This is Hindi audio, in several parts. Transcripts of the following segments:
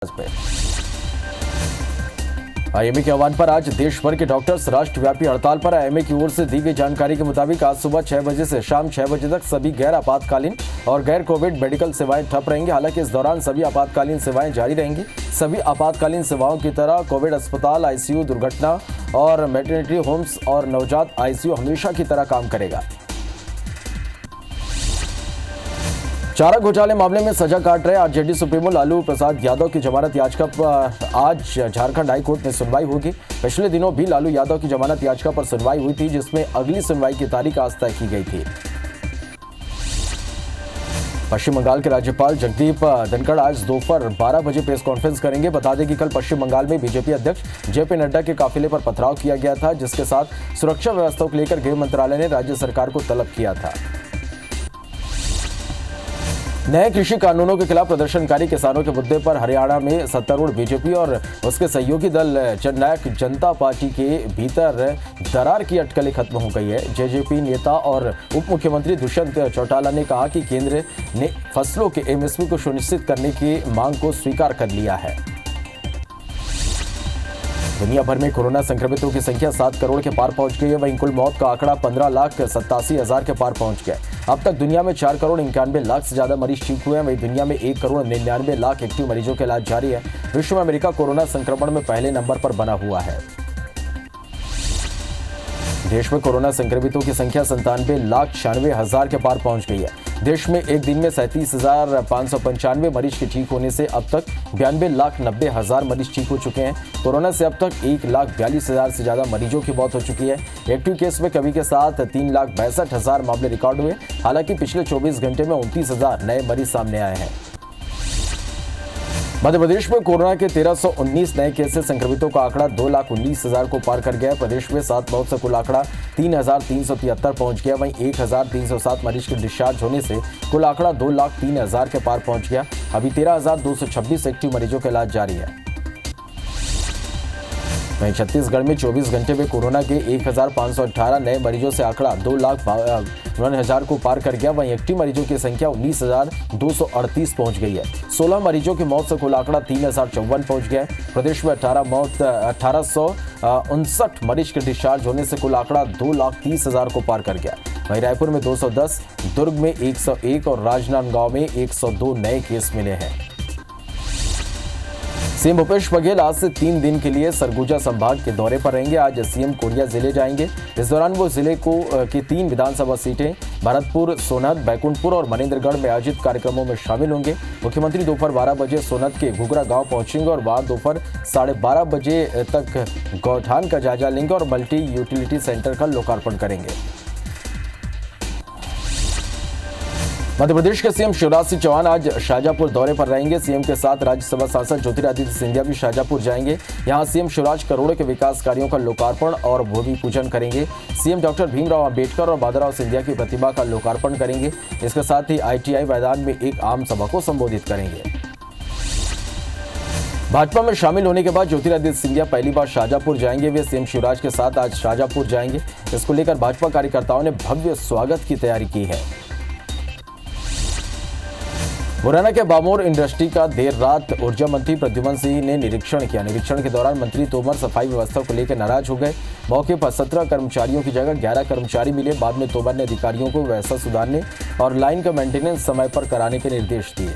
पे आईएमए के आह्वान पर आज देश भर के डॉक्टर्स राष्ट्रव्यापी हड़ताल पर। आईएमए की ओर से दी गई जानकारी के मुताबिक आज सुबह 6 बजे से शाम 6 बजे तक सभी गैर आपातकालीन और गैर कोविड मेडिकल सेवाएं ठप रहेंगी। हालांकि इस दौरान सभी आपातकालीन सेवाएं जारी रहेंगी। सभी आपातकालीन सेवाओं की तरह कोविड अस्पताल, आईसीयू, दुर्घटना और मैटरनिटी होम्स और नवजात आईसीयू हमेशा की तरह काम करेगा। चारा घोटाले मामले में सजा काट रहे आरजेडी सुप्रीमो लालू प्रसाद यादव की जमानत याचिका पर आज झारखंड हाई कोर्ट में सुनवाई होगी। पिछले दिनों भी लालू यादव की जमानत याचिका पर सुनवाई हुई थी, जिसमें अगली सुनवाई की तारीख आज तय की गई थी। पश्चिम बंगाल के राज्यपाल जगदीप धनखड़ आज दोपहर 12 बजे प्रेस कॉन्फ्रेंस करेंगे। बता दें कि कल पश्चिम बंगाल में बीजेपी अध्यक्ष जेपी नड्डा के काफिले पर पथराव किया गया था, जिसके साथ सुरक्षा व्यवस्था को लेकर गृह मंत्रालय ने राज्य सरकार को तलब किया था। नए कृषि कानूनों के खिलाफ प्रदर्शनकारी किसानों के मुद्दे पर हरियाणा में सत्तारूढ़ बीजेपी और उसके सहयोगी दल जननायक जनता पार्टी के भीतर दरार की अटकलें खत्म हो गई है। जेजेपी नेता और उप मुख्यमंत्री दुष्यंत चौटाला ने कहा कि केंद्र ने फसलों के एमएसपी को सुनिश्चित करने की मांग को स्वीकार कर लिया है। दुनिया भर में कोरोना संक्रमितों की संख्या 7 करोड़ के पार पहुंच गई है। वहीं कुल मौत का आंकड़ा 15,87,000 के पार पहुंच गया। अब तक दुनिया में 4 करोड़ 91 लाख से ज्यादा मरीज ठीक हुए हैं। वहीं दुनिया में 1 करोड़ 99 लाख एक्टिव मरीजों का इलाज जारी है। विश्व में अमेरिका कोरोना संक्रमण में पहले नंबर पर बना हुआ है। देश में कोरोना संक्रमितों की संख्या 97,96,000 के पार पहुंच गई है। देश में एक दिन में 37,595 मरीज के ठीक होने से अब तक 92,90,000 मरीज ठीक हो चुके हैं। कोरोना से अब तक 1,42,000 से ज्यादा मरीजों की मौत हो चुकी है। एक्टिव केस में कमी के साथ 3,62,000 मामले रिकॉर्ड हुए। हालांकि पिछले 24 घंटे में 29,000 नए मरीज सामने आए हैं। मध्य प्रदेश में कोरोना के 1319 नए केस से संक्रमितों का आंकड़ा 2,19,000 को पार कर गया है। प्रदेश में 7 मौत से कुल आंकड़ा 3,373 पहुंच गया। वहीं 1,307 मरीज के डिस्चार्ज होने से कुल आंकड़ा 2,03,000 के पार पहुंच गया। अभी 13,226 एक्टिव मरीजों का इलाज जारी है। वहीं छत्तीसगढ़ में 24 घंटे में कोरोना के 1,518 नए मरीजों से आंकड़ा 2,52,000 को पार कर गया। वहीं एक्टिव मरीजों की संख्या 19,238 पहुंच गई है। 16 मरीजों की मौत से कुल आंकड़ा 3,054 पहुंच गया है। प्रदेश में 18,159 मरीज के डिस्चार्ज होने से कुल आंकड़ा 2,30,000 को पार कर गया। वहीं रायपुर में 210, दुर्ग में 101 और राजनांदगांव में 102 नए केस मिले हैं। सीएम भूपेश बघेल आज से 3 दिन के लिए सरगुजा संभाग के दौरे पर रहेंगे। आज सीएम कोरिया जिले जाएंगे। इस दौरान वो जिले की 3 विधानसभा सीटें भरतपुर, सोनहत, बैकुंठपुर और मनेन्द्रगढ़ में आयोजित कार्यक्रमों में शामिल होंगे। मुख्यमंत्री दोपहर 12 बजे सोनहत के घुघरा गांव पहुंचेंगे और वहां दोपहर 12:30 बजे तक गौठान का जायजा लेंगे और मल्टी यूटिलिटी सेंटर का लोकार्पण करेंगे। मध्य प्रदेश के सीएम शिवराज सिंह चौहान आज शाहजहांपुर दौरे पर रहेंगे। सीएम के साथ राज्यसभा सांसद ज्योतिरादित्य सिंधिया भी शाहजहांपुर जाएंगे। यहां सीएम शिवराज करोड़ों के विकास कार्यों का लोकार्पण और भूमि पूजन करेंगे। सीएम डॉक्टर भीमराव अंबेडकर और माधवराव सिंधिया की प्रतिमा का लोकार्पण करेंगे। इसके साथ ही आईटीआई मैदान में एक आम सभा को संबोधित करेंगे। भाजपा में शामिल होने के बाद ज्योतिरादित्य सिंधिया पहली बार शाहजहांपुर जाएंगे। वे सीएम शिवराज के साथ आज शाहजहांपुर जाएंगे। इसको लेकर भाजपा कार्यकर्ताओं ने भव्य स्वागत की तैयारी की है। मुरैना के बामोर इंडस्ट्री का देर रात ऊर्जा मंत्री प्रद्युम्न सिंह ने निरीक्षण किया। निरीक्षण के दौरान मंत्री तोमर सफाई व्यवस्था को लेकर नाराज हो गए। मौके पर 17 कर्मचारियों की जगह 11 कर्मचारी मिले। बाद में तोमर ने अधिकारियों को व्यवस्था सुधारने और लाइन का मेंटेनेंस समय पर कराने के निर्देश दिए।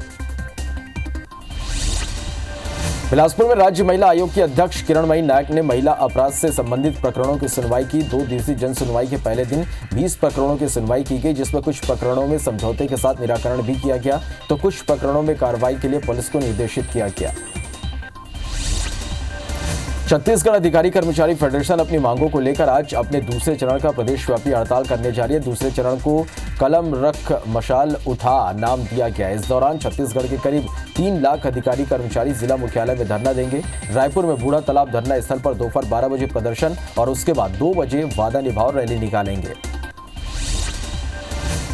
बिलासपुर में राज्य महिला आयोग की अध्यक्ष किरणमयी नायक ने महिला अपराध से संबंधित प्रकरणों की सुनवाई की। 2 दिवसीय जन सुनवाई के पहले दिन 20 प्रकरणों की सुनवाई की गई, जिसमें कुछ प्रकरणों में समझौते के साथ निराकरण भी किया गया तो कुछ प्रकरणों में कार्रवाई के लिए पुलिस को निर्देशित किया गया। छत्तीसगढ़ अधिकारी कर्मचारी फेडरेशन अपनी मांगों को लेकर आज अपने दूसरे चरण का प्रदेशव्यापी हड़ताल करने जा रही है। दूसरे चरण को कलम रख मशाल उठा नाम दिया गया है। इस दौरान छत्तीसगढ़ के करीब 3 लाख अधिकारी कर्मचारी जिला मुख्यालय में धरना देंगे। रायपुर में बूढ़ा तालाब धरना स्थल पर दोपहर 12 बजे प्रदर्शन और उसके बाद 2 बजे वादा निभाओ रैली निकालेंगे।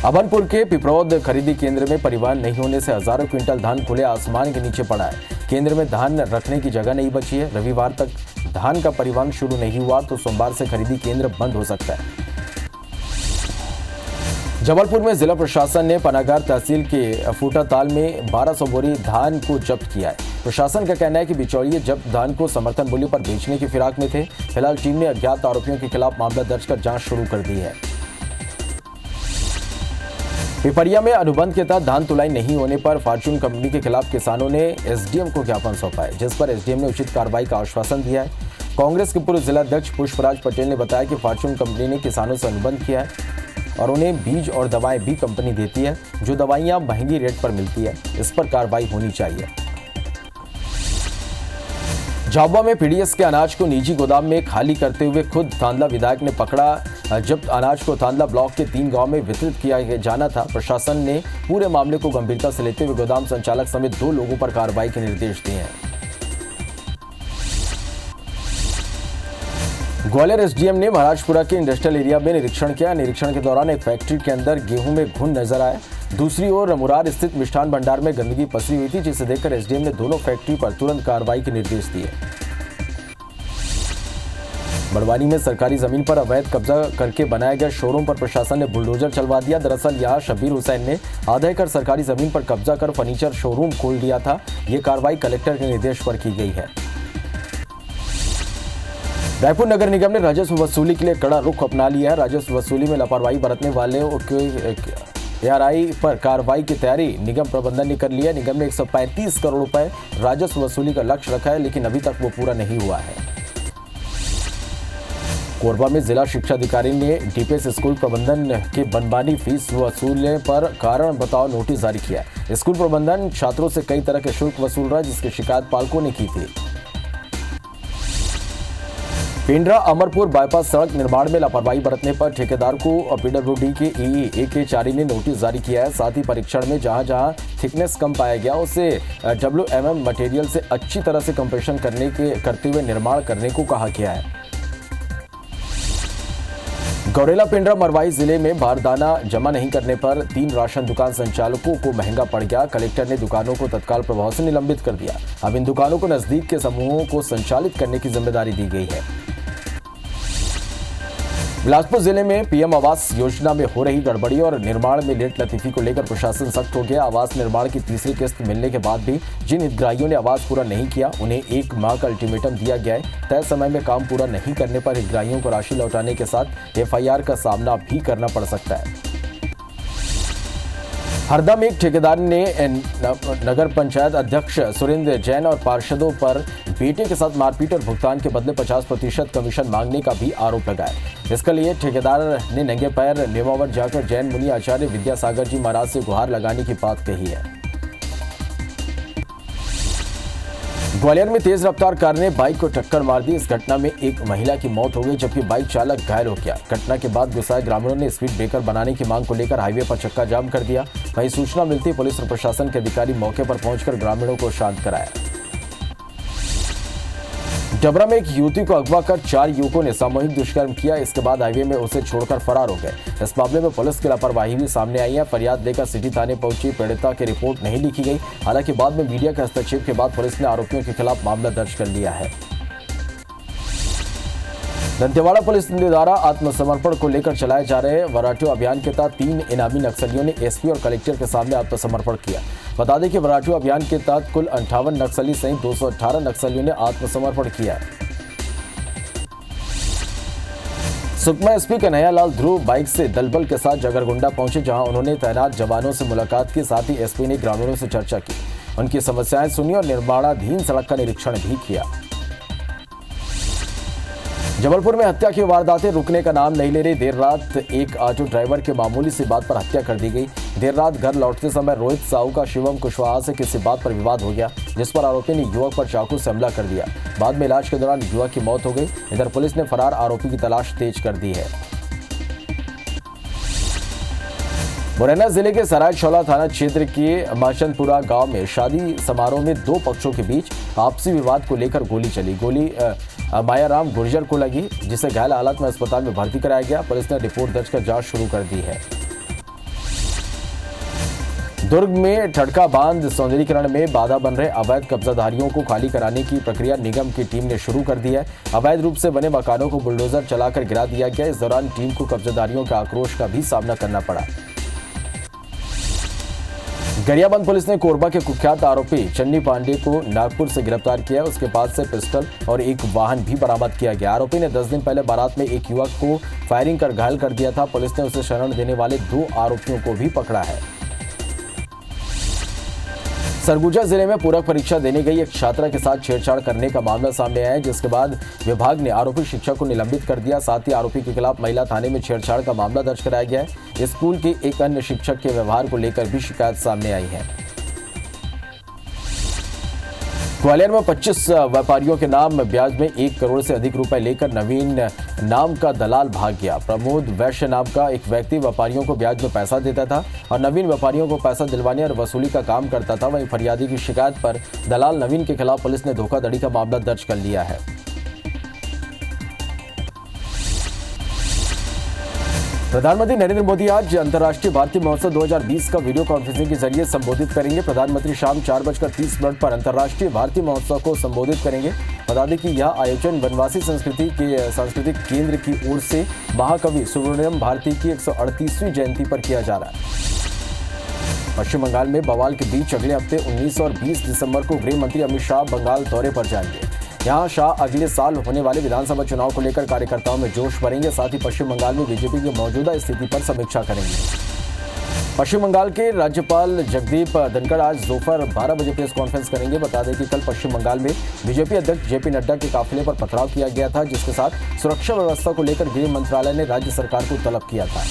अभनपुर के पिपरौद खरीदी केंद्र में परिवहन नहीं होने से हजारों क्विंटल धान खुले आसमान के नीचे पड़ा है। केंद्र में धान रखने की जगह नहीं बची है। रविवार तक धान का परिवहन शुरू नहीं हुआ तो सोमवार से खरीदी केंद्र बंद हो सकता है। जबलपुर में जिला प्रशासन ने पनागर तहसील के फूटाताल में 1200 बोरी धान को जब्त किया है। प्रशासन का कहना है कि बिचौलिए जब्त धान को समर्थन मूल्य पर बेचने की फिराक में थे। फिलहाल टीम ने अज्ञात आरोपियों के खिलाफ मामला दर्ज कर जांच शुरू कर दी है। पिपरिया में अनुबंध के तहत धान तुलाई नहीं होने पर फॉर्च्यून कंपनी के खिलाफ किसानों ने एसडीएम को ज्ञापन सौंपा है, जिस पर एसडीएम ने उचित कार्रवाई का आश्वासन दिया है। कांग्रेस के पूर्व जिलाध्यक्ष पुष्पराज पटेल ने बताया कि फॉर्च्यून कंपनी ने किसानों से अनुबंध किया है और उन्हें बीज और दवाएं भी कंपनी देती है। जो दवाइयां महंगी रेट पर मिलती है, इस पर कार्रवाई होनी चाहिए। झाबुआ में पीडीएस के अनाज को निजी गोदाम में खाली करते हुए खुद थांदला विधायक ने पकड़ा। जब्त अनाज को थांदला ब्लॉक के 3 गांव में वितरित किया जाना था। प्रशासन ने पूरे मामले को गंभीरता से लेते हुए गोदाम संचालक समेत 2 लोगों पर कार्रवाई के निर्देश दिए हैं। ग्वालियर एसडीएम ने महाराजपुरा के इंडस्ट्रियल एरिया में निरीक्षण किया। निरीक्षण के दौरान एक फैक्ट्री के अंदर गेहूं में घुन नजर आया। दूसरी ओर मुरार स्थित मिष्ठान भंडार में गंदगी पसरी हुई थी, जिसे देखकर एसडीएम ने दोनों फैक्ट्री पर तुरंत कार्रवाई के निर्देश दिए। बड़वानी में सरकारी जमीन पर अवैध कब्जा करके बनाए गए शोरूम पर प्रशासन ने बुलडोजर चलवा दिया। दरअसल यहां शब्बीर हुसैन ने आधा एकड़ सरकारी जमीन पर कब्जा कर फर्नीचर शोरूम खोल दिया था। ये कार्रवाई कलेक्टर के निर्देश पर की गई है। रायपुर नगर निगम ने राजस्व वसूली के लिए कड़ा रुख अपना लिया है। राजस्व वसूली में लापरवाही बरतने वाले एआरआई पर कार्रवाई की तैयारी निगम प्रबंधन ने कर लिया। निगम ने 135 करोड़ रुपए राजस्व वसूली का लक्ष्य रखा है, लेकिन अभी तक वो पूरा नहीं हुआ है। कोरबा में जिला शिक्षा अधिकारी ने डीपीएस स्कूल प्रबंधन के मनमानी फीस वसूलने पर कारण बताओ नोटिस जारी किया। स्कूल प्रबंधन छात्रों से कई तरह के शुल्क वसूल रहा है, जिसकी शिकायत पालकों ने की थी। पेंड्रा अमरपुर बाईपास सड़क निर्माण में लापरवाही बरतने पर ठेकेदार को पीडब्ल्यूडी के ईई AK चारी ने नोटिस जारी किया है। साथ ही परीक्षण में जहां थिकनेस कम पाया गया, उसे WMM मटेरियल से अच्छी तरह से कंप्रेशन करते हुए निर्माण करने को कहा गया है। गौरेला पेंड्रा मरवाही जिले में बारदाना जमा नहीं करने पर 3 राशन दुकान संचालकों को महंगा पड़ गया। कलेक्टर ने दुकानों को तत्काल प्रभाव से निलंबित कर दिया। अब इन दुकानों को नजदीक के समूहों को संचालित करने की जिम्मेदारी दी गई है। बिलासपुर जिले में पीएम आवास योजना में हो रही गड़बड़ी और निर्माण में लेट लतीफी को लेकर प्रशासन सख्त हो गया। आवास निर्माण की तीसरी किस्त मिलने के बाद भी जिन हितग्राहियों ने आवास पूरा नहीं किया, उन्हें 1 माह का अल्टीमेटम दिया गया है। तय समय में काम पूरा नहीं करने पर हितग्राहियों को राशि लौटाने के साथ FIR का सामना भी करना पड़ सकता है। हरदा में एक ठेकेदार ने नगर पंचायत अध्यक्ष सुरेंद्र जैन और पार्षदों पर बेटे के साथ मारपीट और भुगतान के बदले 50% कमीशन मांगने का भी आरोप लगाया। इसके लिए ठेकेदार ने नंगे पैर नेमावर जाकर जैन मुनि आचार्य विद्यासागर जी महाराज से गुहार लगाने की बात कही है। ग्वालियर में तेज रफ्तार कार ने बाइक को टक्कर मार दी। इस घटना में एक महिला की मौत हो गई, जबकि बाइक चालक घायल हो गया। घटना के बाद गुस्साए ग्रामीणों ने स्पीड ब्रेकर बनाने की मांग को लेकर हाईवे पर चक्का जाम कर दिया। वहीं सूचना मिलती पुलिस और प्रशासन के अधिकारी मौके पर पहुंचकर ग्रामीणों को शांत कराया। डबरा में एक युवती को अगवा कर 4 युवकों ने सामूहिक दुष्कर्म किया। इसके बाद हाईवे में उसे छोड़कर फरार हो गए। इस मामले में पुलिस की लापरवाही भी सामने आई है। फरियाद लेकर सिटी थाने पहुंची पीड़िता की रिपोर्ट नहीं लिखी गई। हालांकि बाद में मीडिया के हस्तक्षेप के बाद पुलिस ने आरोपियों के खिलाफ मामला दर्ज कर लिया है। दंतेवाड़ा पुलिस द्वारा आत्मसमर्पण को लेकर चलाए जा रहे वराठू अभियान के तहत 3 इनामी नक्सलियों ने एसपी और कलेक्टर के सामने आत्मसमर्पण किया। बता दें कि वराठू अभियान के तहत कुल 58 नक्सली सहित 218 नक्सलियों ने आत्मसमर्पण किया। सुकमा एसपी कन्हैयालाल ध्रुव बाइक से दलबल के साथ जगरगुंडा पहुंचे, जहां उन्होंने तैनात जवानों से मुलाकात की। साथ ही एसपी ने ग्रामीणों से चर्चा की, उनकी समस्याएं सुनी और निर्माणाधीन सड़क का निरीक्षण भी किया। जबलपुर में हत्या की वारदातें रुकने का नाम नहीं ले रही। देर रात एक ऑटो ड्राइवर के मामूली सी बात पर हत्या कर दी गई। देर रात घर लौटते समय रोहित साहू का शिवम कुशवाहा से किसी बात पर विवाद हो गया, जिस पर आरोपी ने युवक पर चाकू से हमला कर दिया। बाद में इलाज के दौरान युवक की मौत हो गई। इधर पुलिस ने फरार आरोपी की तलाश तेज कर दी है। मुरैना जिले के सरायछौला थाना क्षेत्र के माचनपुरा गांव में शादी समारोह में 2 पक्षों के बीच आपसी विवाद को लेकर गोली चली। गोली मायाराम गुर्जर को लगी, जिसे घायल हालत में अस्पताल में भर्ती कराया गया। पुलिस ने रिपोर्ट दर्ज कर जांच शुरू कर दी है। दुर्ग में ठड़का बांध सौंदर्यीकरण में बाधा बन रहे अवैध कब्जाधारियों को खाली कराने की प्रक्रिया निगम की टीम ने शुरू कर दी है। अवैध रूप से बने मकानों को बुलडोजर चलाकर गिरा दिया गया। इस दौरान टीम को कब्जाधारियों के आक्रोश का भी सामना करना पड़ा। गरियाबंद पुलिस ने कोरबा के कुख्यात आरोपी चन्नी पांडे को नागपुर से गिरफ्तार किया। उसके पास से पिस्टल और एक वाहन भी बरामद किया गया। आरोपी ने 10 दिन पहले बारात में एक युवक को फायरिंग कर घायल कर दिया था। पुलिस ने उसे शरण देने वाले 2 आरोपियों को भी पकड़ा है। सरगुजा जिले में पूरक परीक्षा देने गई एक छात्रा के साथ छेड़छाड़ करने का मामला सामने आया है, जिसके बाद विभाग ने आरोपी शिक्षक को निलंबित कर दिया। साथ ही आरोपी के खिलाफ महिला थाने में छेड़छाड़ का मामला दर्ज कराया गया है। स्कूल के एक अन्य शिक्षक के व्यवहार को लेकर भी शिकायत सामने आई है। ग्वालियर में 25 व्यापारियों के नाम ब्याज में 1 करोड़ से अधिक रुपए लेकर नवीन नाम का दलाल भाग गया। प्रमोद वैश्य नाम का एक व्यक्ति व्यापारियों को ब्याज में पैसा देता था और नवीन व्यापारियों को पैसा दिलवाने और वसूली का काम करता था। वहीं फरियादी की शिकायत पर दलाल नवीन के खिलाफ पुलिस ने धोखाधड़ी का मामला दर्ज कर लिया है। प्रधानमंत्री नरेंद्र मोदी आज अंतर्राष्ट्रीय भारतीय महोत्सव 2020 का वीडियो कॉन्फ्रेंसिंग के जरिए संबोधित करेंगे। प्रधानमंत्री शाम 4:30 पर अंतर्राष्ट्रीय भारतीय महोत्सव को संबोधित करेंगे। बता दें कि यह आयोजन वनवासी सांस्कृतिक केंद्र की ओर से महाकवि सुब्रमण्यम भारती की 138वीं जयंती पर किया जा रहा है। पश्चिम बंगाल में बवाल के बीच अगले हफ्ते 19 और 20 दिसंबर को गृह मंत्री अमित शाह बंगाल दौरे पर जाएंगे। यहां शाह अगले साल होने वाले विधानसभा चुनाव को लेकर कार्यकर्ताओं में जोश भरेंगे। साथ ही पश्चिम बंगाल में बीजेपी की मौजूदा स्थिति पर समीक्षा करेंगे। पश्चिम बंगाल के राज्यपाल जगदीप धनखड़ आज दोपहर 12 बजे प्रेस कॉन्फ्रेंस करेंगे। बता दें कि कल पश्चिम बंगाल में बीजेपी अध्यक्ष जेपी नड्डा के काफिले पर पथराव किया गया था, जिसके साथ सुरक्षा व्यवस्था को लेकर गृह मंत्रालय ने राज्य सरकार को तलब किया था।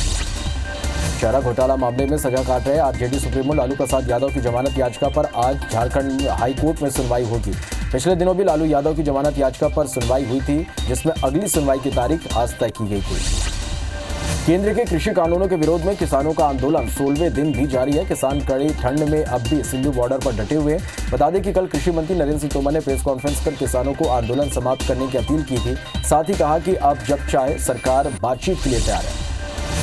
चारा घोटाला मामले में सजा काट रहे आरजेडी सुप्रीमो लालू प्रसाद यादव की जमानत याचिका पर आज झारखंड हाईकोर्ट में सुनवाई होगी। पिछले दिनों भी लालू यादव की जमानत याचिका पर सुनवाई हुई थी, जिसमें अगली सुनवाई की तारीख आज तय की गई थी। केंद्र के कृषि कानूनों के विरोध में किसानों का आंदोलन 16वें दिन भी जारी है। किसान कड़ी ठंड में अब भी सिंधु बॉर्डर पर डटे हुए हैं। बता दें कि कल कृषि मंत्री नरेंद्र सिंह तोमर ने प्रेस कॉन्फ्रेंस कर किसानों को आंदोलन समाप्त करने की अपील की थी। साथ ही कहा कि अब जब चाहे सरकार बातचीत के लिए तैयार है।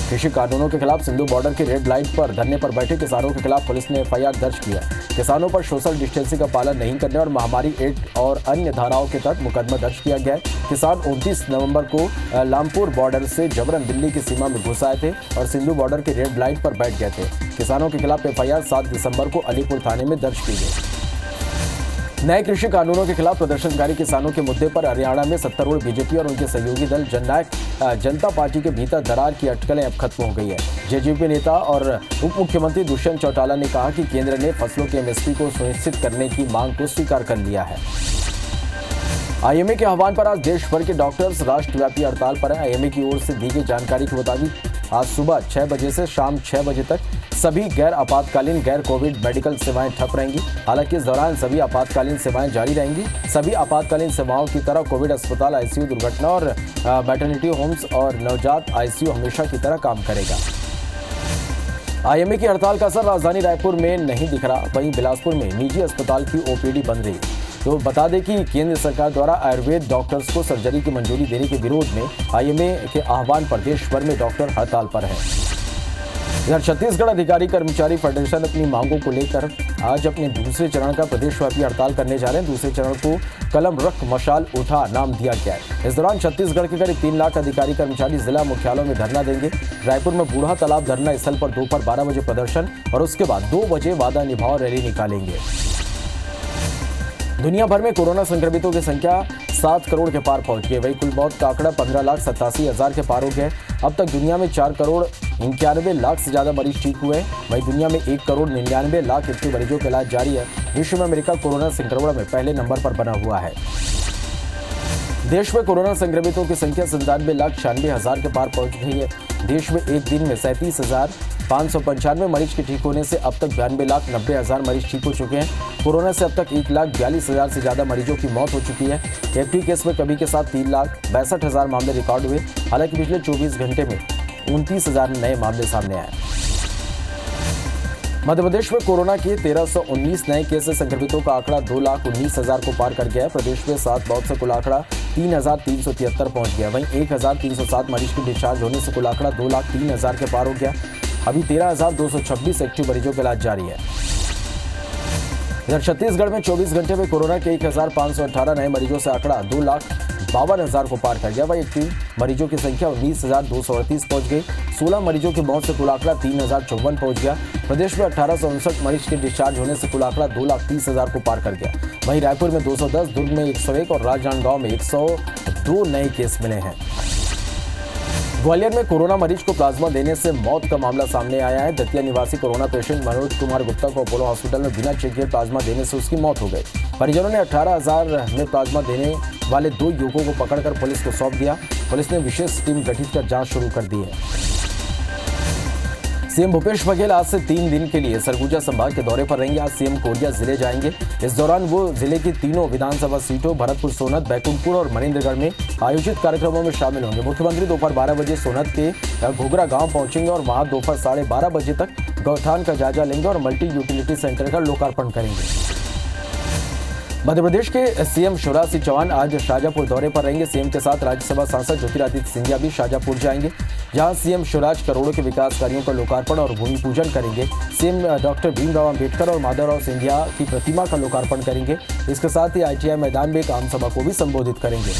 कृषि कानूनों के खिलाफ सिंधु बॉर्डर की रेड लाइन पर धरने पर बैठे किसानों के खिलाफ पुलिस ने एफआईआर दर्ज किया। किसानों पर सोशल डिस्टेंसिंग का पालन नहीं करने और महामारी एक्ट और अन्य धाराओं के तहत मुकदमा दर्ज किया गया है। किसान 29 नवंबर को लामपुर बॉर्डर से जबरन दिल्ली की सीमा में घुस आए थे और सिंधु बॉर्डर की रेड लाइन पर बैठ गए थे। किसानों के खिलाफ एफआईआर 7 दिसंबर को अलीपुर थाने में दर्ज की गई। नए कृषि कानूनों के खिलाफ प्रदर्शनकारी किसानों के मुद्दे पर हरियाणा में सत्तारूढ़ बीजेपी और उनके सहयोगी दल जननायक जनता पार्टी के भीतर दरार की अटकलें अब खत्म हो गई है। जेजेपी नेता और उप मुख्यमंत्री दुष्यंत चौटाला ने कहा कि केंद्र ने फसलों के एमएसपी को सुनिश्चित करने की मांग को स्वीकार कर लिया है। आईएमए के आह्वान पर आज देश भर के डॉक्टर्स राष्ट्रव्यापी हड़ताल पर हैं। आईएमए की ओर से दी गई जानकारी के मुताबिक आज सुबह 6 बजे से शाम 6 बजे तक सभी गैर आपातकालीन गैर कोविड मेडिकल सेवाएं ठप रहेंगी। हालांकि इस दौरान सभी आपातकालीन सेवाएं जारी रहेंगी। सभी आपातकालीन सेवाओं की तरह कोविड अस्पताल, आईसीयू, दुर्घटना और मैटरनिटी होम्स और नवजात आईसीयू हमेशा की तरह काम करेगा। आईएमए की हड़ताल का असर राजधानी रायपुर में नहीं दिख रहा। वहीं बिलासपुर में निजी अस्पताल की ओपीडी बंद रही। तो बता दें कि केंद्र सरकार द्वारा आयुर्वेद डॉक्टर्स को सर्जरी की मंजूरी देने के विरोध में आईएमए के आह्वान पर देश भर में डॉक्टर हड़ताल पर हैं। इधर छत्तीसगढ़ अधिकारी कर्मचारी फेडरेशन अपनी मांगों को लेकर आज अपने दूसरे चरण का प्रदेशव्यापी हड़ताल करने जा रहे हैं। दूसरे चरण को कलम रख मशाल उठा नाम दिया गया है। इस दौरान छत्तीसगढ़ के करीब 3 लाख अधिकारी कर्मचारी जिला मुख्यालयों में धरना देंगे। रायपुर में बूढ़ा तालाब धरना स्थल पर दोपहर 12 बजे प्रदर्शन और उसके बाद 2 बजे वादा निभाओ रैली निकालेंगे। दुनिया भर में कोरोना संक्रमितों की संख्या 7 करोड़ के पार पहुंच गई। वही कुल मौत का आंकड़ा 15,87,000 के पार हो गया। अब तक दुनिया में 4 करोड़ 91 लाख से ज्यादा मरीज ठीक हुए हैं। वही दुनिया में 1 करोड़ 99 लाख एक्टिव मरीजों का इलाज जारी है। विश्व में अमेरिका कोरोना संक्रमण में पहले नंबर पर बना हुआ है। देश में कोरोना संक्रमितों की संख्या 97,96,000 के पार पहुंच गई है। देश में एक दिन में 37,595 मरीज के ठीक होने से अब तक 92,90,000 मरीज ठीक हो चुके हैं। कोरोना से अब तक 1,42,000 से ज्यादा मरीजों की मौत हो चुकी है। एक्टिव केस में कमी के साथ 3,62,000 मामले रिकॉर्ड हुए। हालांकि पिछले 24 घंटे में 29,000 नए मामले सामने आए। मध्य प्रदेश में कोरोना के 1319 नए केस से संक्रमितों का आंकड़ा 2,19,000 को पार कर गया है। प्रदेश में 7 मौत से कुल आंकड़ा 3,373 पहुंच गया। वहीं 1,307 मरीज के डिस्चार्ज होने से कुल आंकड़ा 2,03,000 के पार हो गया। अभी 13,226 एक्टिव मरीजों का इलाज जारी है। इधर छत्तीसगढ़ में 24 घंटे में कोरोना के 1,518 नए मरीजों से आंकड़ा 52,000 को पार कर गया। वही एक्टिव मरीजों की संख्या 19,238 पहुंच गई। 16 मरीजों की मौत से कुल आंकड़ा 3,054 पहुंच गया। प्रदेश में 1859 मरीज के डिस्चार्ज होने से कुल आंकड़ा 2,30,000 को पार कर गया। वहीं रायपुर में 210, दुर्ग में 101 और राजनांदगांव में 102 नए केस मिले हैं। ग्वालियर में कोरोना मरीज को प्लाज्मा देने से मौत का मामला सामने आया है। दतिया निवासी कोरोना पेशेंट मनोज कुमार गुप्ता को अपोलो हॉस्पिटल में बिना चेक किए प्लाज्मा देने से उसकी मौत हो गई। परिजनों ने 18,000 में प्लाज्मा देने वाले 2 युवकों को पकड़कर पुलिस को सौंप दिया। पुलिस ने विशेष टीम गठित कर जांच शुरू कर दी है। सीएम भूपेश बघेल आज से 3 दिन के लिए सरगुजा संभाग के दौरे पर रहेंगे। आज सीएम कोरिया जिले जाएंगे। इस दौरान वो जिले की तीनों विधानसभा सीटों भरतपुर, सोनत, बैकुंठपुर और मनेन्द्रगढ़ में आयोजित कार्यक्रमों में शामिल होंगे। मुख्यमंत्री दोपहर 12 बजे सोनत के घोघरा गांव पहुंचेंगे और वहां दोपहर 12:30 बजे तक गौठान का जायजा लेंगे और मल्टी यूटिलिटी सेंटर का लोकार्पण करेंगे। मध्य प्रदेश के सीएम शिवराज सिंह चौहान आज शाजापुर दौरे पर रहेंगे। सीएम के साथ राज्यसभा सांसद ज्योतिरादित्य सिंधिया भी शाजापुर जाएंगे, जहां सीएम शिवराज करोड़ों के विकास कार्यों का लोकार्पण और भूमि पूजन करेंगे। सीएम डॉक्टर भीमराव अंबेडकर और माधवराव सिंधिया की प्रतिमा का लोकार्पण करेंगे। इसके साथ ही ITI मैदान में एक आम सभा को भी संबोधित करेंगे।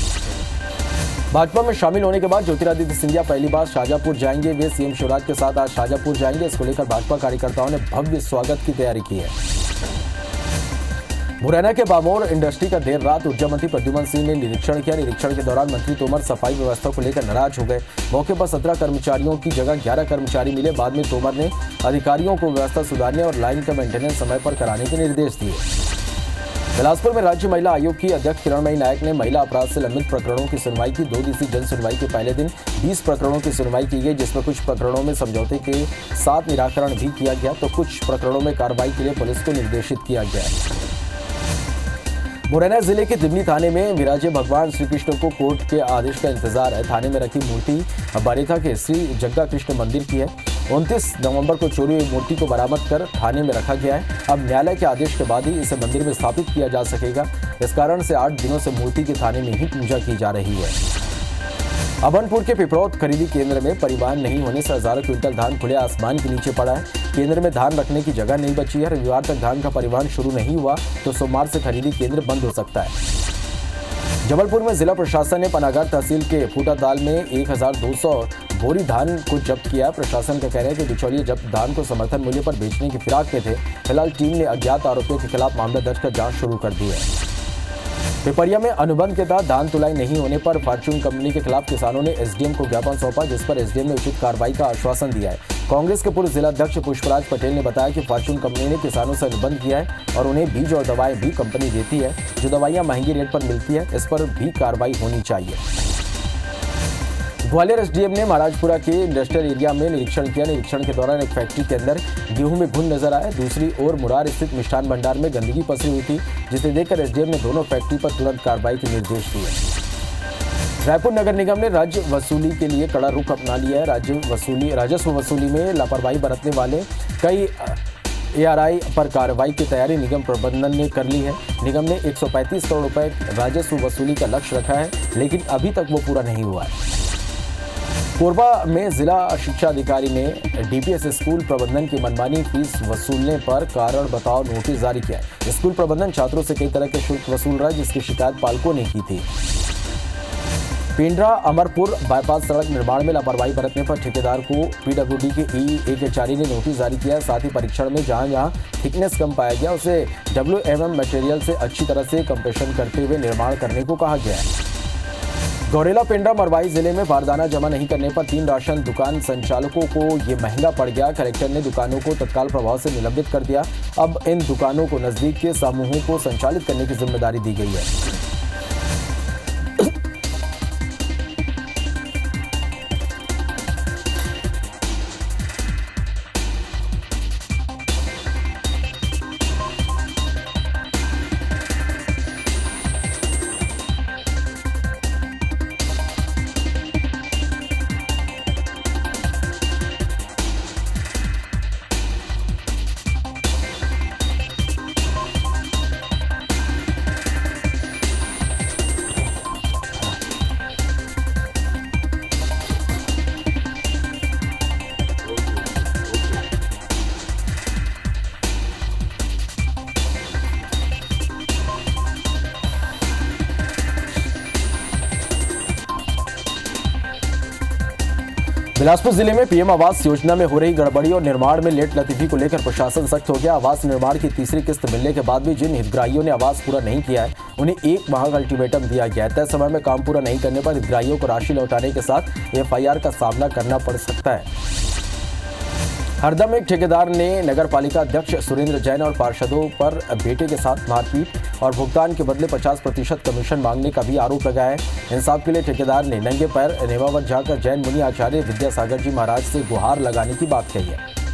भाजपा में शामिल होने के बाद ज्योतिरादित्य सिंधिया पहली बार शाजापुर जाएंगे। वे सीएम शिवराज के साथ आज शाजापुर जाएंगे। इसको लेकर भाजपा कार्यकर्ताओं ने भव्य स्वागत की तैयारी की है। मुरैना के बामोर इंडस्ट्री का देर रात ऊर्जा मंत्री प्रद्युम्न सिंह ने निरीक्षण किया। निरीक्षण के दौरान मंत्री तोमर सफाई व्यवस्था को लेकर नाराज हो गए। मौके पर 17 कर्मचारियों की जगह 11 कर्मचारी मिले। बाद में तोमर ने अधिकारियों को व्यवस्था सुधारने और लाइन का मेंटेनेंस समय पर कराने के निर्देश दिए। बिलासपुर में राज्य महिला आयोग की अध्यक्ष किरणमयी नायक ने महिला अपराध से लंबित प्रकरणों की सुनवाई की। 2 दिवसीय जन सुनवाई के पहले दिन 20 प्रकरणों की सुनवाई की गई, जिसमें कुछ प्रकरणों में समझौते के साथ निराकरण भी किया गया तो कुछ प्रकरणों में कार्रवाई के लिए पुलिस को निर्देशित किया गया। मुरैना जिले के दिमनी थाने में विराजे भगवान श्री कृष्ण को कोर्ट के आदेश का इंतजार है। थाने में रखी मूर्ति बारेथा के श्री जग्गा कृष्ण मंदिर की है। 29 नवंबर को चोरी हुई मूर्ति को बरामद कर थाने में रखा गया है। अब न्यायालय के आदेश के बाद ही इसे मंदिर में स्थापित किया जा सकेगा। इस कारण से 8 दिनों से मूर्ति के थाने में ही पूजा की जा रही है। अभनपुर के पिपरौत खरीदी केंद्र में परिवहन नहीं होने से हजारों क्विंटल धान खुले आसमान के नीचे पड़ा है। केंद्र में धान रखने की जगह नहीं बची है। रविवार तक धान का परिवहन शुरू नहीं हुआ तो सोमवार से खरीदी केंद्र बंद हो सकता है। जबलपुर में जिला प्रशासन ने पनागर तहसील के फूटाताल में 1,200 बोरी धान को जब्त किया। प्रशासन का कहना है कि बिचौलिए जब्त धान को समर्थन मूल्य पर बेचने की फिराक में थे। फिलहाल टीम ने अज्ञात आरोपियों के खिलाफ मामला दर्ज कर जांच शुरू कर दी है। पिपरिया में अनुबंध के तहत धान तुलाई नहीं होने पर फॉर्च्यून कंपनी के खिलाफ किसानों ने एसडीएम को ज्ञापन सौंपा, जिस पर एसडीएम ने उचित कार्रवाई का आश्वासन दिया है। कांग्रेस के पूर्व जिलाध्यक्ष पुष्पराज पटेल ने बताया कि फॉर्च्यून कंपनी ने किसानों से अनुबंध किया है और उन्हें बीज और दवाएं भी कंपनी देती है। जो दवाइयां महंगी रेट पर मिलती है, इस पर भी कार्रवाई होनी चाहिए। ग्वालियर एसडीएम ने महाराजपुरा के इंडस्ट्रियल एरिया में निरीक्षण किया। निरीक्षण के दौरान एक फैक्ट्री के अंदर गेहूं में घुन नजर आया। दूसरी ओर मुरार स्थित मिष्ठान भंडार में गंदगी पसरी हुई थी, जिसे देखकर एसडीएम ने दोनों फैक्ट्री पर तुरंत कार्रवाई के निर्देश दिए। रायपुर नगर निगम ने राज्य वसूली के लिए कड़ा रुख अपना लिया है। राजस्व वसूली में लापरवाही बरतने वाले कई ARI पर कार्रवाई की तैयारी निगम प्रबंधन ने कर ली है। निगम ने 135 करोड़ रुपए राजस्व वसूली का लक्ष्य रखा है, लेकिन अभी तक वो पूरा नहीं हुआ है। कोरबा में जिला शिक्षा अधिकारी ने DPS स्कूल प्रबंधन की मनमानी फीस वसूलने पर कारण बताओ नोटिस जारी किया है। स्कूल प्रबंधन छात्रों से कई तरह के शुल्क वसूल रहा है, जिसकी शिकायत पालकों ने की थी। पिंडरा अमरपुर बाईपास सड़क निर्माण में लापरवाही बरतने पर ठेकेदार को PWD के EACHRE ने नोटिस जारी किया। साथ ही परीक्षण में जहां थिकनेस कम पाया गया, उसे WMM मटेरियल से अच्छी तरह से कंप्रेशन करते हुए निर्माण करने को कहा गया है। गौरेला पेंड्रा मरवाई जिले में बारदाना जमा नहीं करने पर 3 राशन दुकान संचालकों को ये महंगा पड़ गया। कलेक्टर ने दुकानों को तत्काल प्रभाव से निलंबित कर दिया। अब इन दुकानों को नजदीक के समूहों को संचालित करने की जिम्मेदारी दी गई है। बिलासपुर जिले में पीएम आवास योजना में हो रही गड़बड़ी और निर्माण में लेट लतीफी को लेकर प्रशासन सख्त हो गया। आवास निर्माण की तीसरी किस्त मिलने के बाद भी जिन हितग्राहियों ने आवास पूरा नहीं किया है उन्हें 1 माह का अल्टीमेटम दिया गया है। तय समय में काम पूरा नहीं करने पर हितग्राहियों को राशि लौटाने के साथ एफआईआर का सामना करना पड़ सकता है। हरदा में एक ठेकेदार ने नगर पालिका अध्यक्ष सुरेंद्र जैन और पार्षदों पर बेटे के साथ मारपीट और भुगतान के बदले 50% कमीशन मांगने का भी आरोप लगाया है। इंसाफ के लिए ठेकेदार ने नंगे पैर नेवावत जाकर जैन मुनि आचार्य विद्यासागर जी महाराज से गुहार लगाने की बात कही है।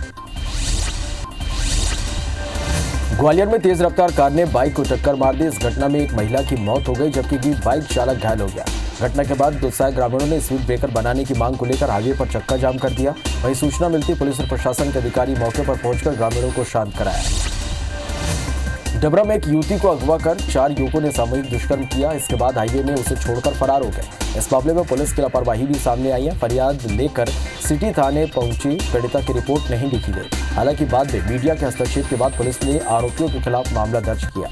ग्वालियर में तेज रफ्तार कार ने बाइक को टक्कर मार दी। इस घटना में एक महिला की मौत हो गई जबकि बाइक चालक घायल हो गया। घटना के बाद गुस्साए ग्रामीणों ने स्पीड ब्रेकर बनाने की मांग को लेकर हाईवे पर चक्का जाम कर दिया। वहीं सूचना मिलती पुलिस और प्रशासन के अधिकारी मौके पर पहुंचकर ग्रामीणों को शांत कराया। डबरा में एक युवती को अगवा कर 4 युवकों ने सामूहिक दुष्कर्म किया। इसके बाद हाईवे में उसे छोड़कर फरार हो गए। इस मामले में पुलिस की लापरवाही भी सामने आई है। फरियाद लेकर सिटी थाने पहुंची पीड़िता की रिपोर्ट नहीं लिखी गई। हालांकि बाद में मीडिया के हस्तक्षेप के बाद पुलिस ने आरोपियों के खिलाफ मामला दर्ज किया।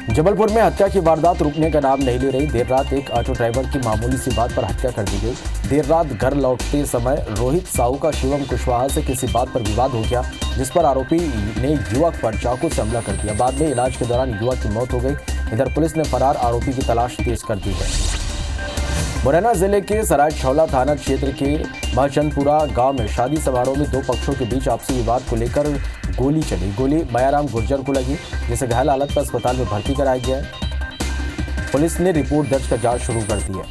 जबलपुर में हत्या की वारदात रुकने का नाम नहीं ले रही। देर रात एक ऑटो ड्राइवर की मामूली सी बात पर हत्या कर दी गई। देर रात घर लौटते समय रोहित साहू का शिवम कुशवाहा से किसी बात पर विवाद हो गया, जिस पर आरोपी ने युवक पर चाकू से हमला कर दिया। बाद में इलाज के दौरान युवक की मौत हो गई। इधर पुलिस ने फरार आरोपी की तलाश तेज कर दी है। मुरैना जिले के सरायछौला थाना क्षेत्र के महचंदपुरा गांव में शादी समारोह में 2 पक्षों के बीच आपसी विवाद को लेकर गोली चली। गोली मायाराम गुर्जर को लगी, जिसे घायल हालत में अस्पताल में भर्ती कराया गया है। पुलिस ने रिपोर्ट दर्ज कर जांच शुरू कर दी है।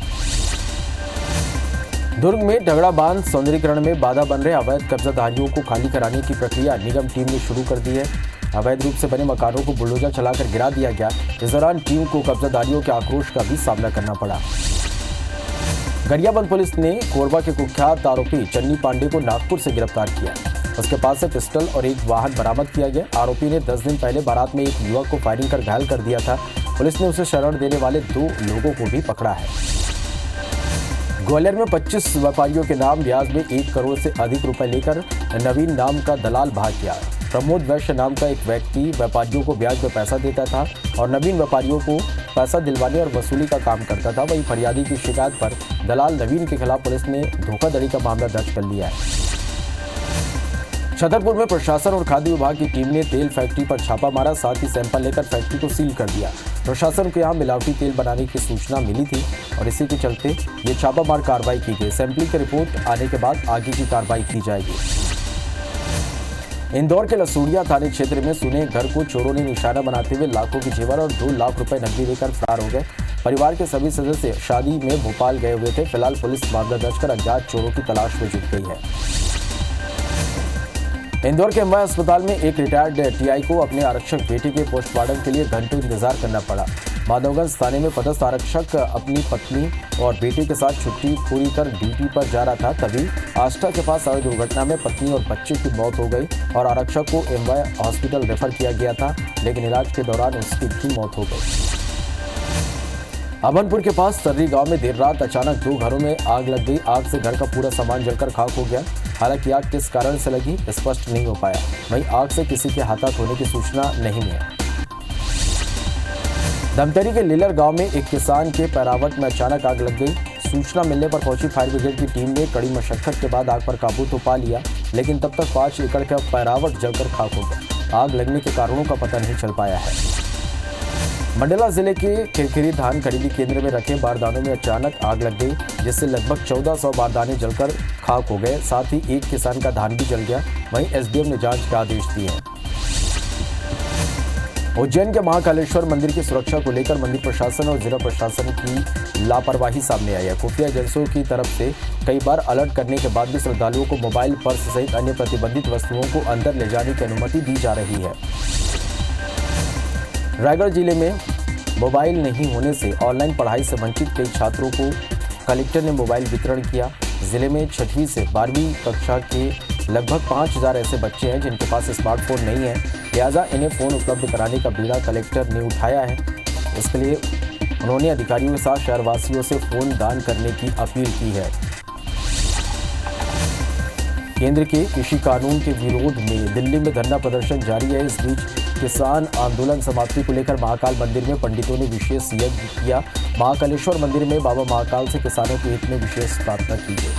दुर्ग में ढगड़ा बांध सौंदर्यीकरण में बाधा बन रहे अवैध कब्जाधारियों को खाली कराने की प्रक्रिया निगम टीम ने शुरू कर दी है। अवैध रूप से बने मकानों को बुलडोजर चलाकर गिरा दिया गया। इस दौरान टीम को कब्जाधारियों के आक्रोश का भी सामना करना पड़ा। गरियाबंद पुलिस ने कोरबा के कुख्यात आरोपी चन्नी पांडे को नागपुर से गिरफ्तार किया। उसके पास से पिस्टल और एक वाहन बरामद किया गया। आरोपी ने 10 दिन पहले बारात में एक युवक को फायरिंग कर घायल कर दिया था। पुलिस ने उसे शरण देने वाले 2 लोगों को भी पकड़ा है। ग्वालियर में 25 व्यापारियों के नाम ब्याज में 1 करोड़ से अधिक रुपए लेकर नवीन नाम का दलाल भाग गया। प्रमोद वैश्य नाम का एक व्यक्ति व्यापारियों को ब्याज में पैसा देता था और नवीन व्यापारियों को पैसा दिलवाने और वसूली का काम करता था। वहीं फरियादी की शिकायत पर दलाल नवीन के खिलाफ पुलिस ने धोखाधड़ी का मामला दर्ज कर लिया है। छतरपुर में प्रशासन और खाद्य विभाग की टीम ने तेल फैक्ट्री पर छापा मारा, साथ ही सैंपल लेकर फैक्ट्री को सील कर दिया। प्रशासन को यहां मिलावटी तेल बनाने की सूचना मिली थी और इसी के चलते ये छापामार कार्रवाई की गई। सैंपलिंग की रिपोर्ट आने के बाद आगे की कार्रवाई की जाएगी। इंदौर के लसूड़िया थाने क्षेत्र में सुने घर को चोरों ने निशाना बनाते हुए लाखों की जेवर और 2 लाख रुपए नकदी देकर फरार हो गए। परिवार के सभी सदस्य शादी में भोपाल गए हुए थे। फिलहाल पुलिस मामला दर्ज कर अज्ञात चोरों की तलाश में जुट गई है। इंदौर के एमवाय अस्पताल में एक रिटायर्ड टीआई को अपने आरक्षक बेटे के पोस्टमार्टम के लिए घंटों इंतजार करना पड़ा। माधवगंज थाने में पदस्थ आरक्षक अपनी पत्नी और बेटे के साथ छुट्टी पूरी कर ड्यूटी पर जा रहा था, तभी आष्टा के पास सड़क दुर्घटना में पत्नी और बच्चे की मौत हो गई और आरक्षक को एमवाय हॉस्पिटल रेफर किया गया था, लेकिन इलाज के दौरान उसकी भी मौत हो गई। अभनपुर के पास सर्री गांव में देर रात अचानक 2 घरों में आग लग गई। आग से घर का पूरा सामान जलकर खाक हो गया। हालांकि आग किस कारण से लगी स्पष्ट नहीं हो पाया। वहीं आग से किसी के हताहत होने की सूचना नहीं है। धमतरी के लीलर गांव में एक किसान के पैरावट में अचानक आग लग गई। सूचना मिलने पर पहुंची फायर ब्रिगेड की टीम ने कड़ी मशक्कत के बाद आग पर काबू तो पा लिया, लेकिन तब तक 5 एकड़ का पैरावट जलकर खाक हो गया। आग लगने के कारणों का पता नहीं चल पाया है। मंडला जिले के खिरखिरी धान खरीदी केंद्र में रखे बारदानों में अचानक आग लग गई, जिससे लगभग 1400 बारदाने जलकर खाक हो गए। साथ ही एक किसान का धान भी जल गया। वहीं एसडीएम ने जांच के आदेश दिए हैं। उज्जैन के महाकालेश्वर मंदिर की सुरक्षा को लेकर मंदिर प्रशासन और जिला प्रशासन की लापरवाही सामने आई है। खुफिया एजेंसियों की तरफ से कई बार अलर्ट करने के बाद भी श्रद्धालुओं को मोबाइल, पर्स सहित अन्य प्रतिबंधित वस्तुओं को अंदर ले जाने की अनुमति दी जा रही है। रायगढ़ जिले में मोबाइल नहीं होने से ऑनलाइन पढ़ाई से वंचित कई छात्रों को कलेक्टर ने मोबाइल वितरण किया। जिले में 6वीं से 12वीं कक्षा के लगभग 5000 ऐसे बच्चे हैं जिनके पास स्मार्टफोन नहीं है, लिहाजा इन्हें फ़ोन उपलब्ध कराने का बीड़ा कलेक्टर ने उठाया है। इसके लिए उन्होंने अधिकारियों के साथ शहरवासियों से फ़ोन दान करने की अपील की है। केंद्र के कृषि कानून के विरोध में दिल्ली में धरना प्रदर्शन जारी है। इस बीच किसान आंदोलन समाप्ति को लेकर महाकाल मंदिर में पंडितों ने विशेष यज्ञ किया। महाकालेश्वर मंदिर में बाबा महाकाल से किसानों के हित में विशेष प्रार्थना की गई।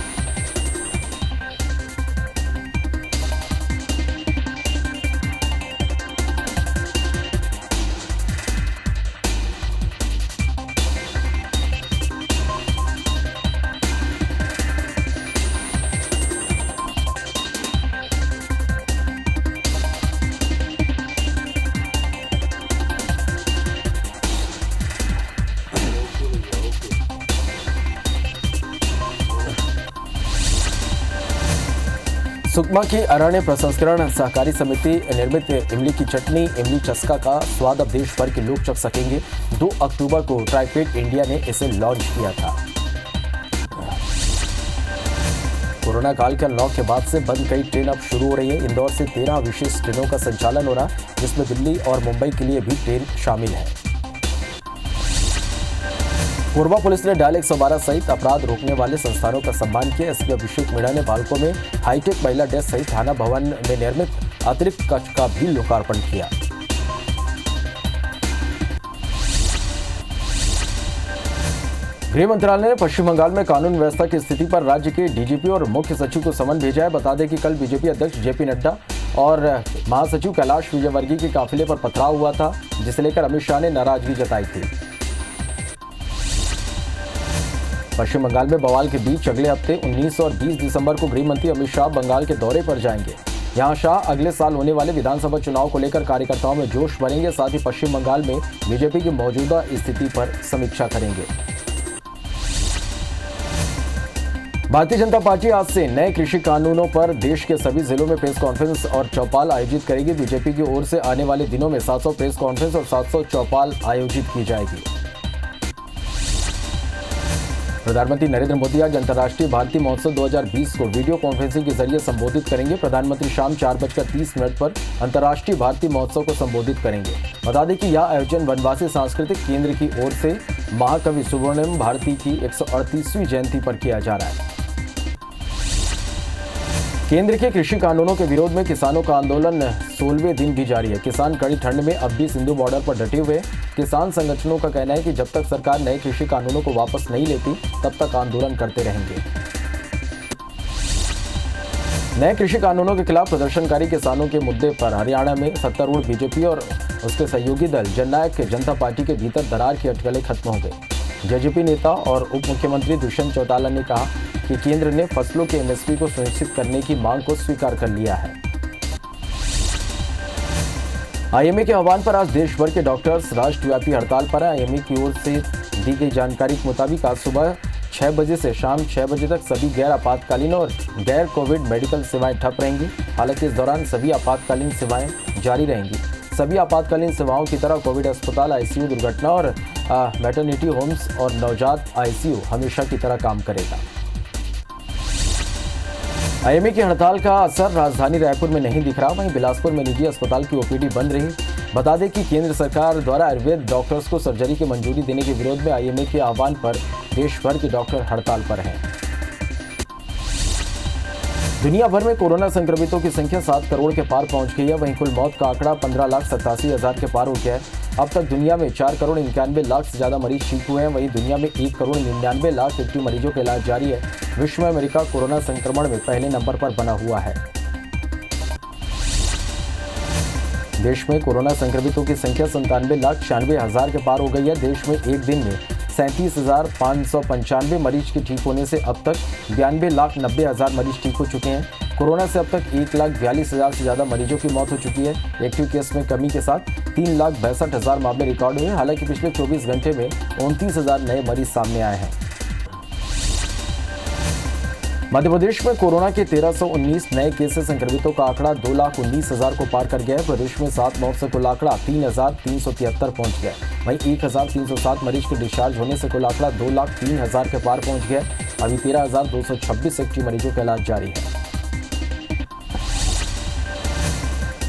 सुकमा की अरण्य प्रसंस्करण सहकारी समिति निर्मित इमली की चटनी इमली चस्का का स्वाद अब देश भर के लोग चख सकेंगे। 2 अक्टूबर को ट्राइफेड इंडिया ने इसे लॉन्च किया था। कोरोना काल के अनलॉक के बाद से बंद कई ट्रेन अब शुरू हो रही है। इंदौर से 13 विशेष ट्रेनों का संचालन हो रहा, जिसमें दिल्ली और मुंबई के लिए भी ट्रेन शामिल है। कोरबा पुलिस ने डायल 112 सहित अपराध रोकने वाले संस्थानों का सम्मान किया। एसपी अभिषेक मीणा ने बालको में हाईटेक महिला डेस्क सहित थाना भवन में निर्मित अतिरिक्त कक्ष का भी लोकार्पण किया। गृह मंत्रालय ने पश्चिम बंगाल में कानून व्यवस्था की स्थिति पर राज्य के डीजीपी और मुख्य सचिव को समन भेजा है। बता दें कि कल बीजेपी अध्यक्ष जेपी नड्डा और महासचिव कैलाश विजयवर्गीय के काफिले पर पथराव हुआ था, जिसे लेकर अमित शाह ने नाराजगी जताई थी। पश्चिम बंगाल में बवाल के बीच अगले हफ्ते 19 और 20 दिसंबर को गृह मंत्री अमित शाह बंगाल के दौरे पर जाएंगे। यहां शाह अगले साल होने वाले विधानसभा चुनाव को लेकर कार्यकर्ताओं में जोश भरेंगे। साथ ही पश्चिम बंगाल में बीजेपी की मौजूदा स्थिति पर समीक्षा करेंगे। भारतीय जनता पार्टी आज से नए कृषि कानूनों पर देश के सभी जिलों में प्रेस कॉन्फ्रेंस और चौपाल आयोजित करेगी। बीजेपी की ओर से आने वाले दिनों में 700 प्रेस कॉन्फ्रेंस और 700 चौपाल आयोजित की जाएगी। प्रधानमंत्री नरेंद्र मोदी आज अंतर्राष्ट्रीय भारतीय महोत्सव 2020 को वीडियो कॉन्फ्रेंसिंग के जरिए संबोधित करेंगे। प्रधानमंत्री शाम 4:30 पर अंतर्राष्ट्रीय भारतीय महोत्सव को संबोधित करेंगे। बता दें कि यह आयोजन वनवासी सांस्कृतिक केंद्र की ओर से महाकवि सुब्रमण्यम भारती की 138वीं जयंती पर किया जा रहा है। केंद्र के कृषि कानूनों के विरोध में किसानों का आंदोलन 16वें दिन भी जारी है। किसान कड़ी ठंड में अब भी सिंधु बॉर्डर पर डटे हुए। किसान संगठनों का कहना है कि जब तक सरकार नए कृषि कानूनों को वापस नहीं लेती, तब तक आंदोलन करते रहेंगे। नए कृषि कानूनों के खिलाफ प्रदर्शनकारी किसानों के मुद्दे पर हरियाणा में सत्तारूढ़ बीजेपी और उसके सहयोगी दल जननायक जनता पार्टी के भीतर दरार की अटकलें खत्म हो गई। जेजेपी नेता और उप मुख्यमंत्री दुष्यंत चौटाला ने कहा कि केंद्र ने फसलों के एमएसपी को सुनिश्चित करने की मांग को स्वीकार कर लिया है। आईएमए के आह्वान पर आज देश भर के डॉक्टर्स राष्ट्रव्यापी हड़ताल पर है। आईएमए की ओर से दी गई जानकारी के मुताबिक आज सुबह 6 बजे से शाम 6 बजे तक सभी गैर आपातकालीन और गैर कोविड मेडिकल सेवाएं ठप रहेंगी। हालांकि इस दौरान सभी आपातकालीन सेवाएं जारी रहेंगी। सभी आपातकालीन सेवाओं की तरह कोविड अस्पताल, आईसीयू, दुर्घटना और मैटरनिटी होम्स और नवजात आईसीयू हमेशा की तरह काम करेगा। आईएमए की हड़ताल का असर राजधानी रायपुर में नहीं दिख रहा। वहीं बिलासपुर में निजी अस्पताल की ओपीडी बंद रही। बता दें कि केंद्र सरकार द्वारा आयुर्वेद डॉक्टर्स को सर्जरी की मंजूरी देने के विरोध में आईएमए के आह्वान पर देश भर के डॉक्टर हड़ताल पर हैं। दुनिया भर में कोरोना संक्रमितों की संख्या 7 करोड़ के पार पहुंच गई है। वहीं कुल मौत का आंकड़ा 15,87,000 के पार हो गया है। अब तक दुनिया में 4 करोड़ 91 लाख से ज्यादा मरीज ठीक हुए हैं। वहीं दुनिया में 1 करोड़ 99 लाख एक्टिव मरीजों का इलाज जारी है। विश्व में अमेरिका कोरोना संक्रमण में पहले नंबर पर बना हुआ है। देश में कोरोना संक्रमितों की संख्या 97,96,000 के पार हो गई है। देश में एक दिन में 37,595 मरीज के ठीक होने से अब तक 92,90,000 मरीज ठीक हो चुके हैं। कोरोना से अब तक 1,42,000 से ज्यादा मरीजों की मौत हो चुकी है। एक्टिव केस में कमी के साथ 3,62,000 मामले रिकॉर्ड हुए। हालांकि पिछले 24 घंटे में 29,000 नए मरीज सामने आए हैं। मध्य प्रदेश में कोरोना के 1319 नए केस से संक्रमितों का आंकड़ा 2,19,000 को पार कर गया है। प्रदेश में 7 मौत से कुल आंकड़ा 3,373 पहुंच गया। वहीं 1,307 मरीज के डिस्चार्ज होने से कुल आंकड़ा 2,03,000 के पार पहुंच गया। अभी 13,226 एक्टिव मरीजों का इलाज जारी है।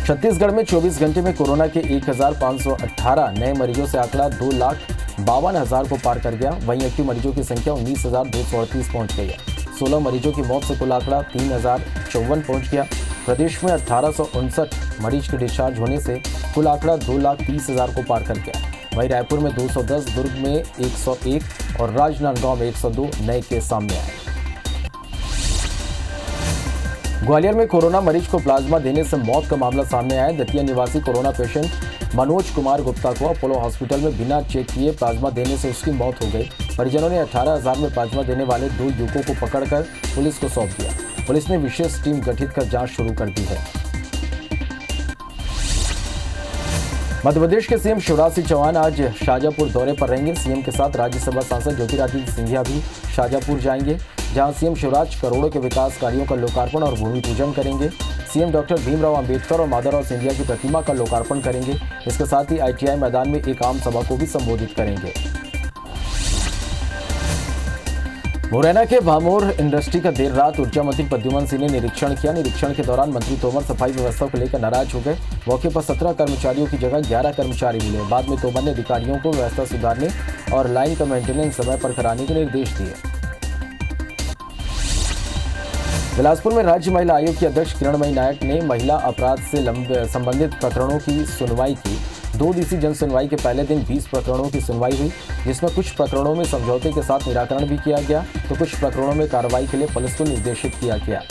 छत्तीसगढ़ में 24 घंटे में कोरोना के 1,518 नए मरीजों से आंकड़ा 2,52,000 को पार कर गया। वहीं एक्टिव मरीजों की संख्या 19,238 पहुंच गई है। 16 मरीजों की मौत से कुल आंकड़ा 3,054 पहुंच गया। प्रदेश में 1859 मरीज के डिस्चार्ज होने से कुल आंकड़ा 2,30,000 को पार कर गया। वहीं रायपुर में 210, दुर्ग में 101 और राजनांदगांव में 102 नए केस सामने आए। ग्वालियर में कोरोना मरीज को प्लाज्मा देने से मौत का मामला सामने आया। दतिया निवासी कोरोना पेशेंट मनोज कुमार गुप्ता को अपोलो हॉस्पिटल में बिना चेक किए प्लाज्मा देने से उसकी मौत हो गई। परिजनों ने 18,000 में प्लाज्मा देने वाले 2 युवकों को पकड़कर पुलिस को सौंप दिया। पुलिस ने विशेष टीम गठित कर जांच शुरू कर दी है। मध्य प्रदेश के सीएम शिवराज सिंह चौहान आज शाजापुर दौरे पर रहेंगे। सीएम के साथ राज्यसभा सांसद ज्योतिरादित्य सिंधिया भी शाजापुर जाएंगे, जहां सीएम शिवराज करोड़ों के विकास कार्यों का लोकार्पण और भूमि पूजन करेंगे। सीएम डॉक्टर भीमराव अंबेडकर और माधवराव सिंधिया की प्रतिमा का लोकार्पण करेंगे। इसके साथ ही ITI मैदान में एक आम सभा को भी संबोधित करेंगे। मुरैना के भामोर इंडस्ट्री का देर रात ऊर्जा मंत्री प्रद्युम्न सिंह ने निरीक्षण किया। निरीक्षण के दौरान मंत्री तोमर सफाई व्यवस्था को लेकर नाराज हो गए। मौके पर 17 कर्मचारियों की जगह 11 कर्मचारी मिले। बाद में तोमर ने अधिकारियों को व्यवस्था सुधारने और लाइन का मेंटेनेंस समय पर कराने के निर्देश दिए। बिलासपुर में राज्य महिला आयोग की अध्यक्ष किरणमयी नायक ने महिला अपराध से संबंधित प्रकरणों की सुनवाई की। 2 दिवसीय जन सुनवाई के पहले दिन 20 प्रकरणों की सुनवाई हुई, जिसमें कुछ प्रकरणों में समझौते के साथ निराकरण भी किया गया तो कुछ प्रकरणों में कार्रवाई के लिए पुलिस को निर्देशित किया गया।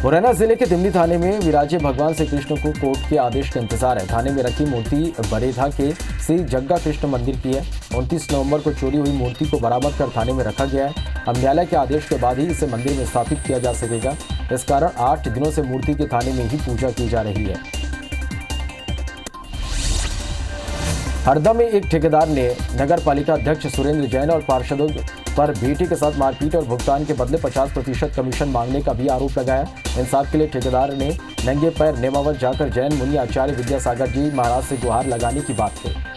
मुरैना जिले के दिमनी थाने में विराजे भगवान श्री कृष्ण को कोर्ट के आदेश का इंतजार है। थाने में रखी मूर्ति बरेधा के श्री जग्गा कृष्ण मंदिर की है। 29 नवंबर को चोरी हुई मूर्ति को बरामद कर थाने में रखा गया है। अब न्यायालय के आदेश के बाद ही इसे मंदिर में स्थापित किया जा सकेगा। इस कारण 8 दिनों से मूर्ति के थाने में ही पूजा की जा रही है। हरदा में एक ठेकेदार ने नगर पालिका अध्यक्ष सुरेंद्र जैन और पार्षदों पर बेटे के साथ मारपीट और भुगतान के बदले 50% कमीशन मांगने का भी आरोप लगाया। इंसाफ के लिए ठेकेदार ने नंगे पैर नेमावत जाकर जैन मुनि आचार्य विद्यासागर जी महाराज से गुहार लगाने की बात कही।